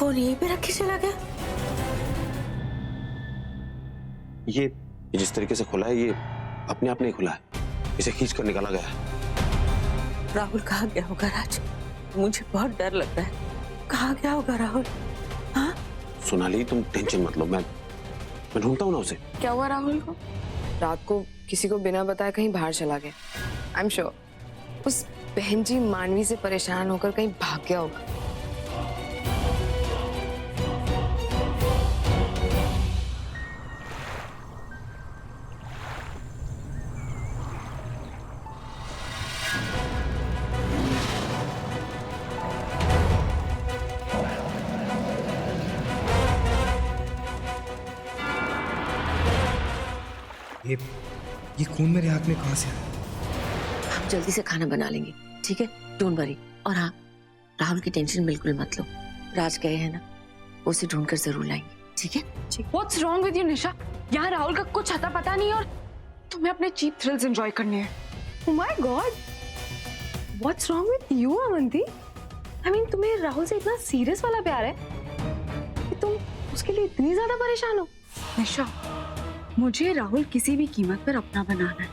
Phone यहीं पे रख के चला गया। ये जिस तरीके से खुला है ये अपने आप नहीं खुला है, इसे खींच कर निकाला गया है। राहुल कहाँ गया होगा राज? मुझे बहुत डर लगता है। कहाँ गया होगा राहुल? हाँ सोनाली तुम टेंशन मत लो, मैं ढूंढता हूँ ना उसे। क्या हुआ राहुल को? रात को किसी को बिना बताए कहीं बाहर चला गया। आई एम श्योर उस बहन जी मानवी से परेशान होकर कहीं भाग गया होगा। ये खून मेरे हाथ में कहां से आया? हम जल्दी से खाना बना लेंगे, ठीक है? Don't worry. और हाँ, राहुल की टेंशन बिल्कुल मत लो। राज गए हैं ना, उसे ढूंढकर जरूर लाएंगे, ठीक है? What's wrong with you, निशा? यहाँ राहुल का कुछ अता पता नहीं और तुम्हें अपने चीप थ्रिल्स एंजॉय करने हैं। Oh my God! What's wrong with you, Avanti? I mean, तुम्हें राहुल से इतना सीरियस वाला प्यार है कि तुम उसके लिए इतनी ज्यादा परेशान हो? निशा, मुझे राहुल किसी भी कीमत पर अपना बनाना है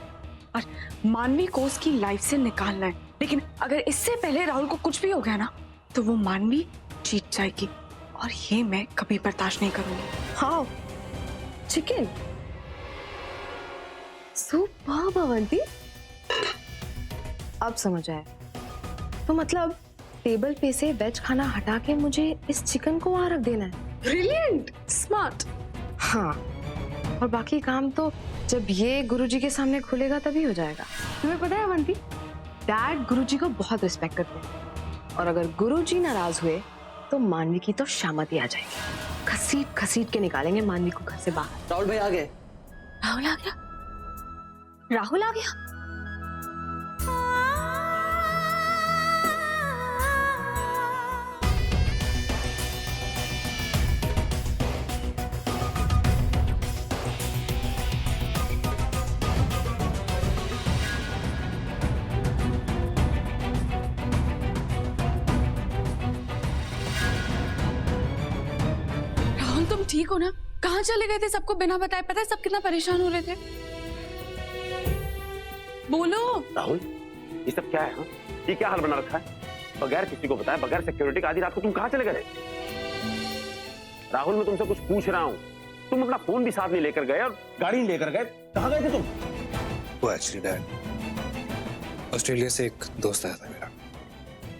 और मानवी को उसकी लाइफ से निकालना है। लेकिन अगर इससे पहले राहुल को कुछ भी हो गया ना, तो वो मानवी जीत जाएगी और ये मैं कभी बर्दाश्त नहीं करूंगी। हाँ, चिकन। सुपर्ब अवंती। अब समझ आया। तो मतलब टेबल पे से वेज खाना हटा के मुझे इस चिकन को वहां रख देना है। Brilliant, smart. हाँ, और बाकी काम तो जब ये गुरुजी के सामने खुलेगा तभी हो जाएगा। तुम्हें पता है अवंती, डैड गुरुजी को बहुत रिस्पेक्ट करते हैं और अगर गुरुजी नाराज हुए तो मानवी की तो शामत ही आ जाएगी। घसीट घसीट के निकालेंगे मानवी को घर से बाहर। राहुल भाई आ गए। राहुल आ गया? राहुल आ गया? राहुल, तुम ठीक हो ना? कहाँ चले गए थे सबको बिना बताए? पता है सब कितना परेशान हो रहे थे। बोलो। राहुल ये सब क्या है? हाँ? ये क्या हाल बना रखा है? बगैर किसी को बताए, बगैर सिक्योरिटी का आधी रात को तुम कहाँ चले गए? राहुल मैं तुमसे कुछ पूछ रहा हूँ, तुम अपना फोन भी साथ नहीं लेकर गए और गाड़ी नहीं लेकर गए, कहाँ गए थे तुम? वो एक्चुअली डैड ऑस्ट्रेलिया से एक दोस्त आया था मेरा,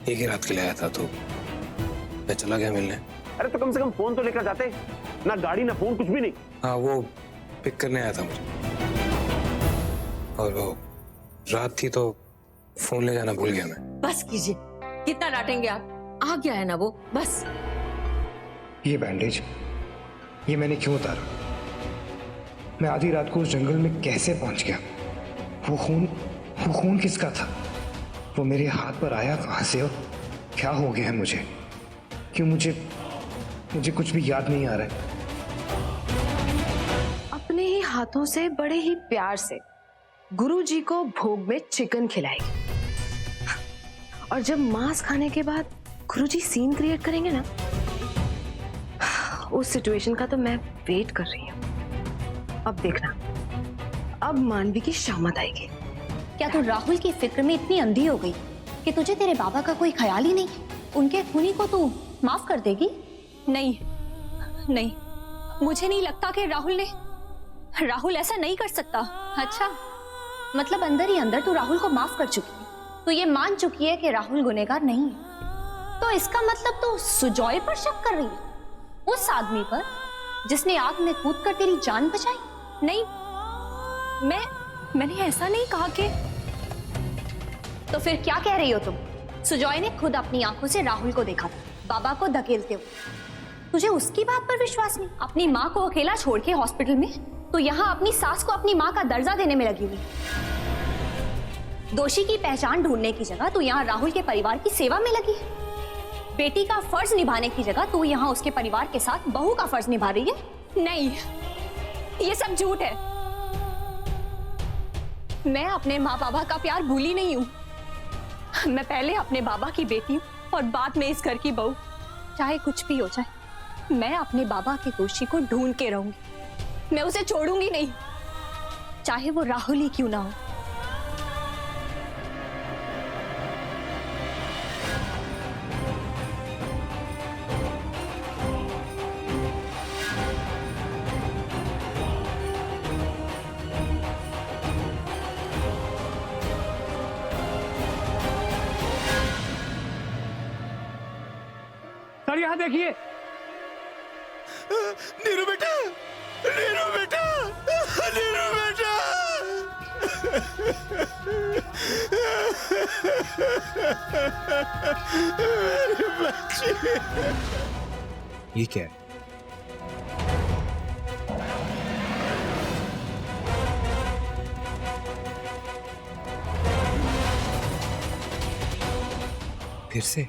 एक ही रात के लिए आया था, तो मैं चला गया मिलने। अरे तो कम से कम फोन तो लेकर जाते, ना गाड़ी ना फोन, कुछ भी नहीं। हाँ, वो पिक करने आया था मुझे और वो रात थी तो फोन ले जाना भूल गया मैं। बस कीजिए, कितना डांटेंगे आप? आ गया है ना वो, बस। ये बैंडेज ये मैंने क्यों उतारा? मैं आधी रात को उस जंगल में कैसे पहुंच गया? वो खून किसका था? वो मेरे हाथ पर आया कहां से और क्या हो गया है मुझे? क्यों मुझे कुछ भी याद नहीं आ रहा है। अपने ही हाथों से बड़े ही प्यार से गुरुजी को भोग में चिकन खिलाएगी और जब मांस खाने के बाद गुरुजी सीन क्रिएट करेंगे ना, उस सिचुएशन का तो मैं वेट कर रही हूँ। अब देखना, अब मानवी की शामत आएगी। क्या तू राहुल की फिक्र में इतनी अंधी हो गई कि तुझे तेरे बाबा का कोई ख्याल ही नहीं? उनके खूनी को तू माफ कर देगी? नहीं नहीं, मुझे नहीं लगता कि राहुल ऐसा नहीं कर सकता। अच्छा, मतलब अंदर ही अंदर तू राहुल को माफ कर चुकी है, तो ये मान चुकी है कि राहुल गुनहगार नहीं है। तो इसका मतलब तू सुजॉय पर शक कर रही है, उस आदमी पर जिसने आग में कूदकर तेरी जान बचाई? नहीं, मैंने ऐसा नहीं कहा कि। तो फिर क्या कह रही हो तुम? सुजॉय ने खुद अपनी आंखों से राहुल को देखा था बाबा को धकेलते हुए। तुझे उसकी बात पर विश्वास नहीं? अपनी माँ को अकेला छोड़ के हॉस्पिटल में तो यहाँ अपनी सास को अपनी माँ का दर्जा देने में लगी हुई। दोषी की पहचान ढूंढने की जगह तू यहाँ राहुल के परिवार की सेवा में लगी है। बेटी का फर्ज निभाने की जगह तू यहाँ उसके परिवार के साथ बहू का फर्ज निभा रही है। नहीं, ये सब झूठ है। मैं अपने माँ बाबा का प्यार भूली नहीं हूँ। मैं पहले अपने बाबा की बेटी हूँ और बाद में इस घर की बहू। चाहे कुछ भी हो जाए, मैं अपने बाबा के दोषी को ढूंढ के रहूंगी, मैं उसे छोड़ूंगी नहीं, चाहे वो राहुल ही क्यों ना हो। सर यहाँ देखिए। नीरू बेटा, नीरू बेटा, नीरू बेटा। मेरी बच्ची। ये क्या है? फिर से